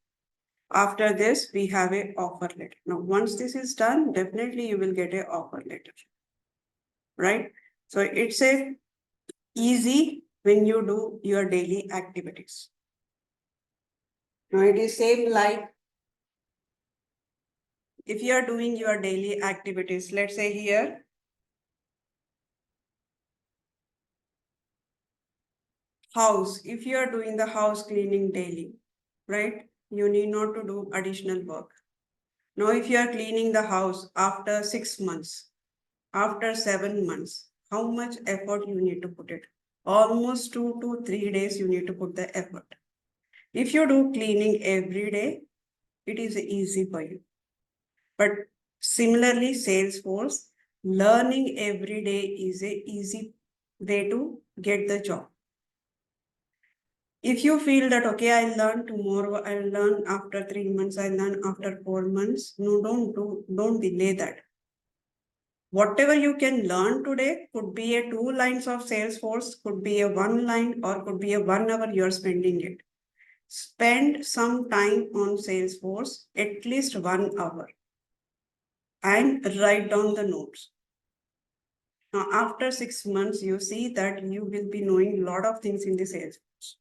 After this, we have an offer letter. Now, once this is done, definitely you will get an offer letter, right? So it's easy when you do your daily activities. Now it is same like if you are doing your daily activities, let's say here, house, if you are doing the house cleaning daily, right? You need not to do additional work. Now, if you are cleaning the house after 6 months, after 7 months, how much effort you need to put it? Almost 2 to 3 days you need to put the effort. If you do cleaning every day, it is easy for you. But similarly, Salesforce, learning every day is an easy way to get the job. If you feel that, okay, I'll learn tomorrow, I'll learn after 3 months, I'll learn after 4 months. No, don't delay that. Whatever you can learn today could be a 2 lines of Salesforce, could be a 1 line, or could be a 1 hour you're spending it. Spend some time on Salesforce, at least 1 hour, and write down the notes. Now, after 6 months, you see that you will be knowing a lot of things in the Salesforce,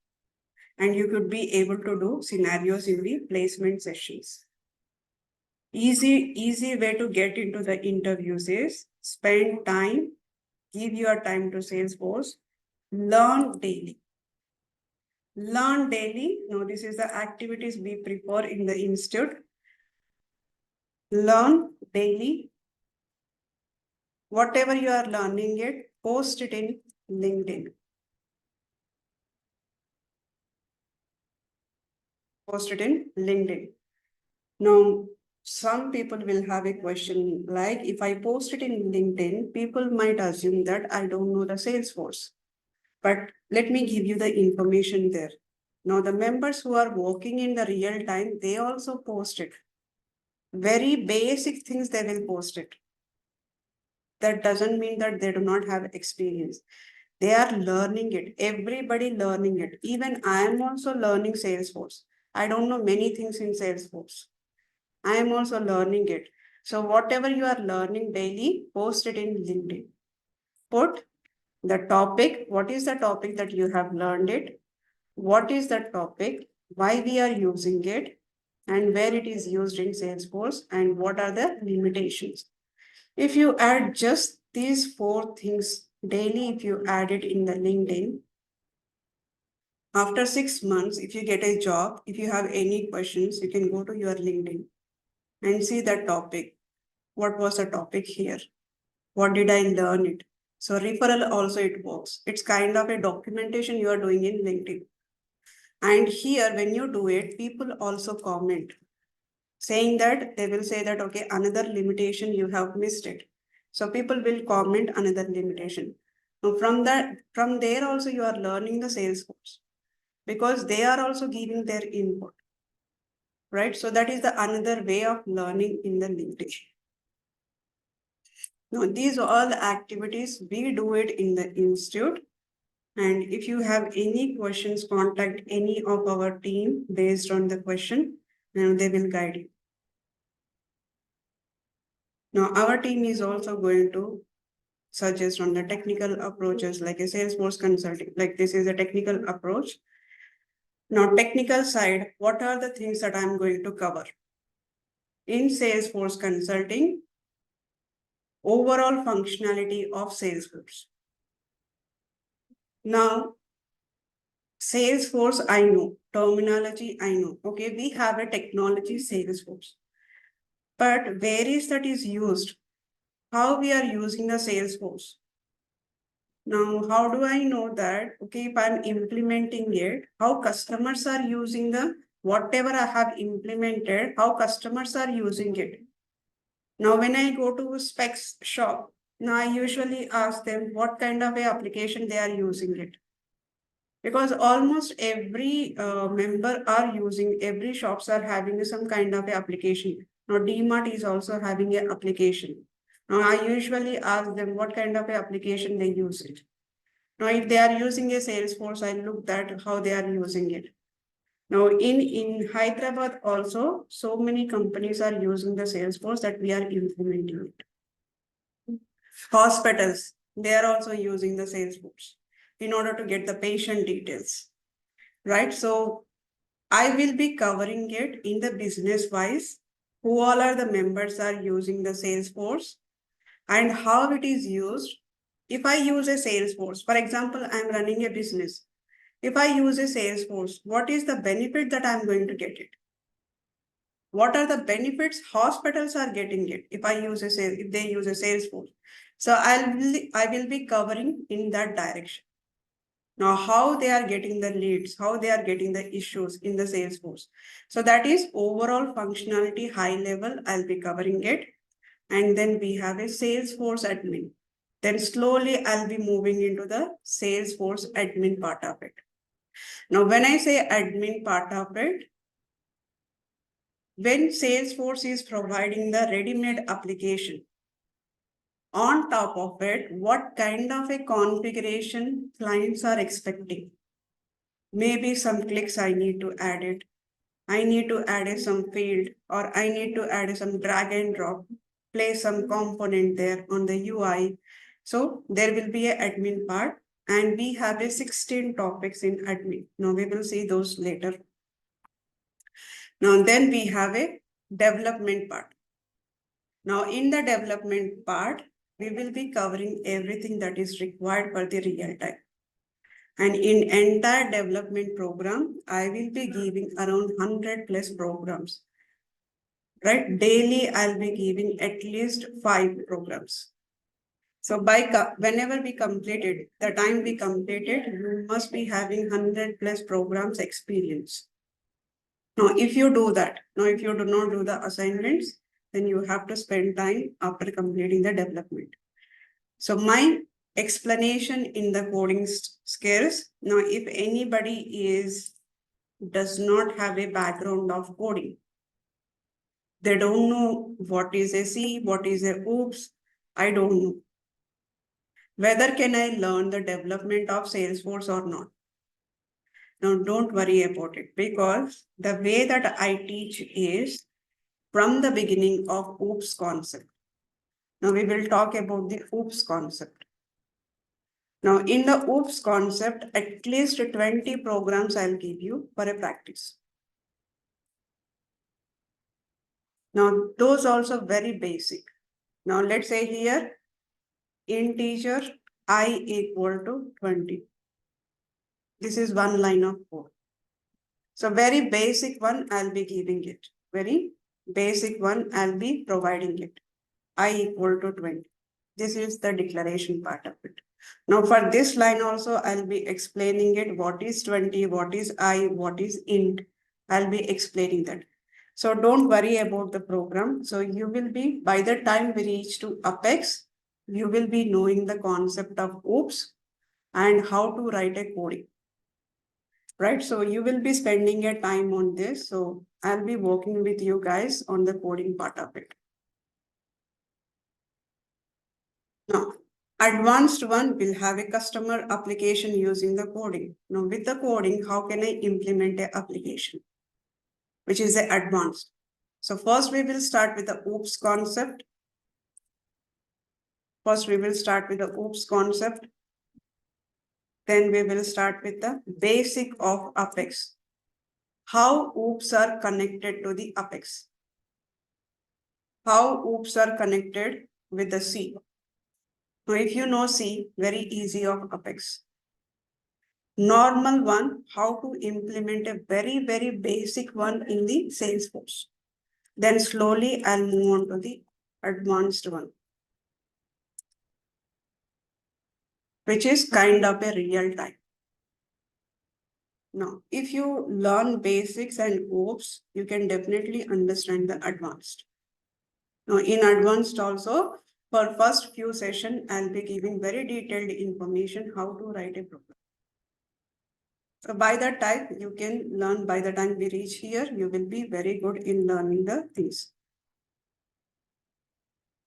and you could be able to do scenarios in the placement sessions. Easy way to get into the interviews is spend time, give your time to Salesforce, learn daily. Learn daily. Now, this is the activities we prepare in the institute. Learn daily. Whatever you are learning it, post it in LinkedIn. Post it in LinkedIn. Now, some people will have a question like, if I post it in LinkedIn, people might assume that I don't know the Salesforce. But let me give you the information there. Now, the members who are working in the real time, they also post it. Very basic things they will post it. That doesn't mean that they do not have experience. They are learning it. Everybody learning it. Even I am also learning Salesforce. I don't know many things in Salesforce. I am also learning it. So whatever you are learning daily, post it in LinkedIn. Put the topic. What is the topic that you have learned it? What is the topic? Why we are using it? And where it is used in Salesforce? And what are the limitations? If you add just these 4 things daily, if you add it in the LinkedIn, after 6 months, if you get a job, if you have any questions, you can go to your LinkedIn and see that topic. What was the topic here? What did I learn it? So referral also it works. It's kind of a documentation you are doing in LinkedIn. And here, when you do it, people also comment saying that they will say that, okay, another limitation you have missed it. So people will comment another limitation. Now from there also you are learning the Salesforce because they are also giving their input, right? So that is the another way of learning in the LinkedIn. Now these are all the activities we do it in the institute. And if you have any questions, contact any of our team based on the question, and they will guide you. Now, our team is also going to suggest on the technical approaches like a Salesforce consulting, like this is a technical approach. Now, technical side, what are the things that I'm going to cover? In Salesforce consulting, overall functionality of Salesforce. Now, Salesforce, I know, terminology, I know. Okay, we have a technology Salesforce. But where is that is used? How we are using the Salesforce? Now, how do I know that? Okay, if I'm implementing it, how customers are using the whatever I have implemented, how customers are using it. Now, when I go to specs shop, now I usually ask them what kind of a application they are using it. Because almost every member are using, every shops are having some kind of a application. Now, DMart is also having an application. Now, I usually ask them what kind of a application they use it. Now, if they are using a Salesforce, I look at how they are using it. Now, in Hyderabad also, so many companies are using the Salesforce that we are implementing it. Hospitals, they are also using the Salesforce in order to get the patient details, right? So I will be covering it in the business wise, who all are the members are using the Salesforce and how it is used. If I use a Salesforce, for example, I'm running a business. If I use a Salesforce, what is the benefit that I'm going to get it? What are the benefits hospitals are getting it if if they use a Salesforce? So I will be covering in that direction. Now, how they are getting the leads, how they are getting the issues in the Salesforce. So that is overall functionality, high level, I'll be covering it. And then we have a Salesforce admin. Then slowly I'll be moving into the Salesforce admin part of it. Now, when I say admin part of it, when Salesforce is providing the ready-made application, on top of it, what kind of a configuration clients are expecting? Maybe some clicks I need to add it. I need to add some field, or I need to add some drag and drop, place some component there on the UI. So there will be an admin part, and we have a 16 topics in admin. Now we will see those later. Now then we have a development part. Now in the development part, we will be covering everything that is required for the real time. And in entire development program, I will be giving around 100 plus programs. Right? Daily, I'll be giving at least 5 programs. So whenever we completed, the time we completed, you must be having 100 plus programs experience. Now, if you do that, now if you do not do the assignments, then you have to spend time after completing the development. So my explanation in the coding skills. Now, if anybody does not have a background of coding, they don't know what is a C, what is a oops, I don't know. whether can I learn the development of Salesforce or not. Now, don't worry about it, because the way that I teach is from the beginning of OOPS concept. Now we will talk about the OOPS concept. Now in the OOPS concept, at least 20 programs I'll give you for a practice. Now those also very basic. Now let's say here, integer I equal to 20. This is one line of code. So very basic one, I'll be giving it. Very basic one, I'll be providing it. I equal to 20. This is the declaration part of it. Now for this line also, I'll be explaining it. What is 20, what is I, what is int. I'll be explaining that. So don't worry about the program. So you will be, by the time we reach to Apex, you will be knowing the concept of OOPS and how to write a coding. Right, so you will be spending a time on this. So I'll be working with you guys on the coding part of it. Now, advanced one will have a customer application using the coding. Now, with the coding, how can I implement an application, which is the advanced? So first we will start with the OOPS concept. First, we will start with the OOPS concept. Then we will start with the basic of Apex. How OOPS are connected to the Apex. How OOPS are connected with the C. Now, if you know C, very easy of Apex. Normal one, how to implement a very, very basic one in the Salesforce. Then slowly I'll move on to the advanced one, which is kind of a real time. Now, if you learn basics and OOPS, you can definitely understand the advanced. Now, in advanced also, for first few sessions, I'll be giving very detailed information how to write a program. So by that time, you can learn. By the time we reach here, you will be very good in learning the things.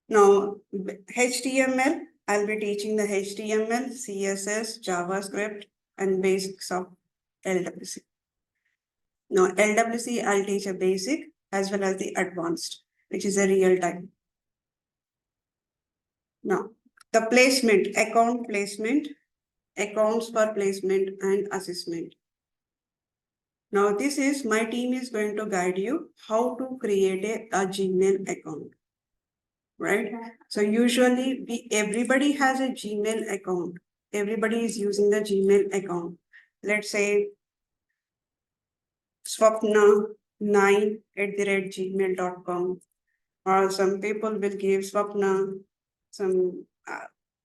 Now, HTML, I'll be teaching the HTML, CSS, JavaScript, and basics of LWC. Now, LWC, I'll teach a basic as well as the advanced, which is a real time. Now, the placement, account placement, accounts for placement and assessment. Now, this is, my team is going to guide you how to create a Gmail account, right? So usually everybody has a Gmail account. Everybody is using the Gmail account. Let's say swapna9@gmail.com, or some people will give Swapna some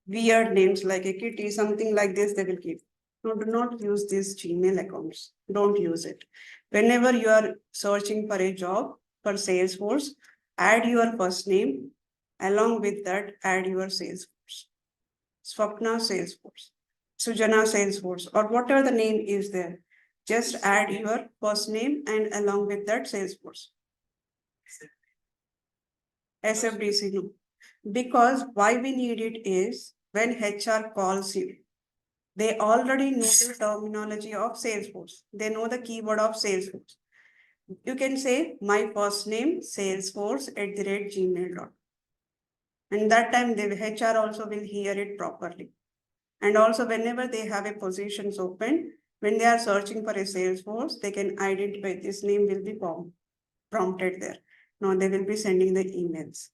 weird names like a kitty, something like this they will give. No, do not use these Gmail accounts. Don't use it. Whenever you are searching for a job for Salesforce, add your first name. Along with that, add your Salesforce. Swapna Salesforce, Sujana Salesforce, or whatever the name is there. Just add your first name and along with that Salesforce. SFDC, no. Because why we need it is when HR calls you, they already know the terminology of Salesforce. They know the keyword of Salesforce. You can say my first name Salesforce@gmail.com. And that time the HR also will hear it properly. And also whenever they have a positions open, when they are searching for a Salesforce, they can identify this name will be prompted there. Now they will be sending the emails.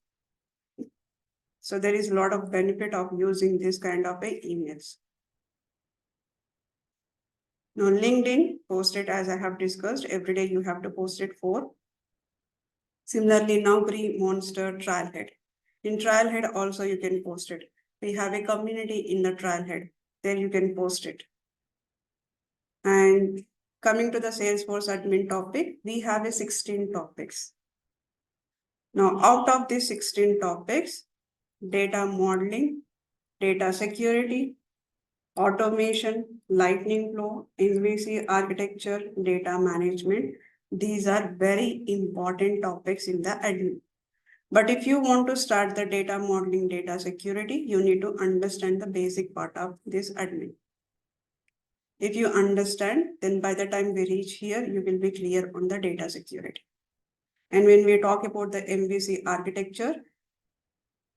So there is a lot of benefit of using this kind of emails. Now LinkedIn, post it as I have discussed. Every day you have to post it for. Similarly, Naukri, Monster, Trailhead. In Trailhead also you can post it. We have a community in the Trailhead. There you can post it. And coming to the Salesforce admin topic, we have a 16 topics. Now, out of these 16 topics, data modeling, data security, automation, lightning flow, MVC architecture, data management. These are very important topics in the admin. But if you want to start the data modeling, data security, you need to understand the basic part of this admin. If you understand, then by the time we reach here, you will be clear on the data security. And when we talk about the MVC architecture,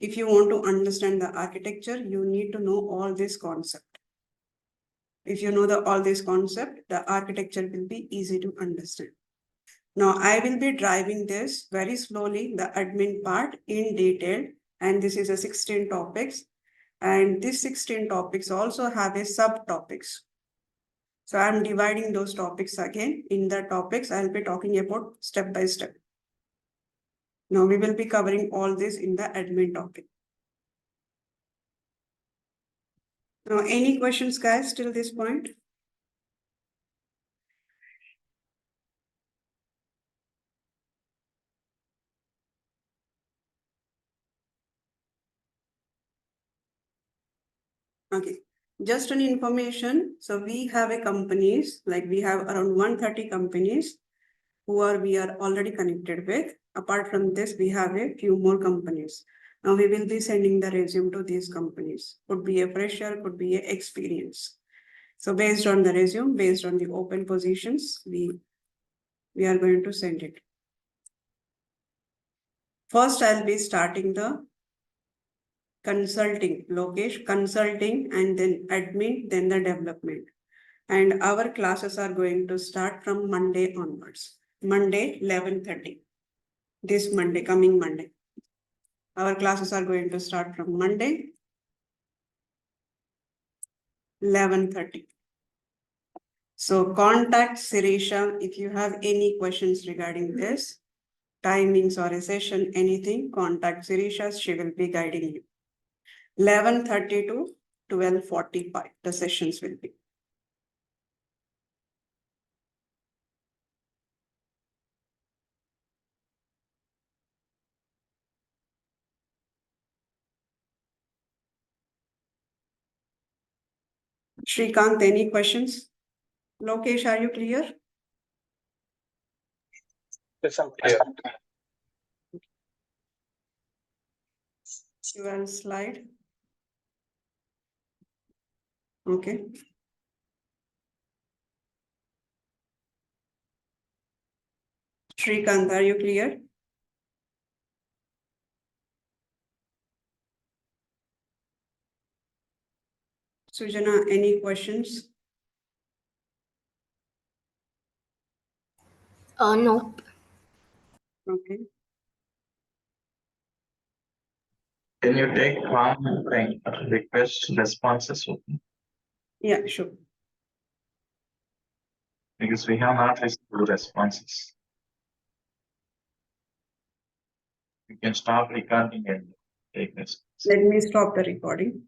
if you want to understand the architecture, you need to know all this concept. If you know all this concept, the architecture will be easy to understand. Now I will be driving this very slowly, the admin part in detail, and this is a 16 topics. And these 16 topics also have a subtopics. So I'm dividing those topics again. In the topics, I'll be talking about step by step. Now we will be covering all this in the admin topic. Now, any questions, guys, till this point? Okay, just an information. So we have a companies, like we have around 130 companies we are already connected with. Apart from this, we have a few more companies. Now we will be sending the resume to these companies. Could be a fresher, could be a experience. So based on the resume, based on the open positions, we are going to send it. First, I'll be starting the consulting, Lokesh, consulting, and then admin, then the development. And our classes are going to start from Monday onwards. Monday, 11:30. This Monday, coming Monday. Our classes are going to start from Monday, 11:30. So contact Sirisha if you have any questions regarding this, timings or a session, anything, contact Sirisha, she will be guiding you. 11:30 to 12:45, the sessions will be. Shrikant, any questions? Lokesh, are you clear? Yes, I'm clear. 12 slide. Okay. Shrikant, are you clear? Sujana, any questions? No. Okay. Can you take one request responses Yeah, sure. because we have not received responses? You can stop recording and take response. Let me stop the recording.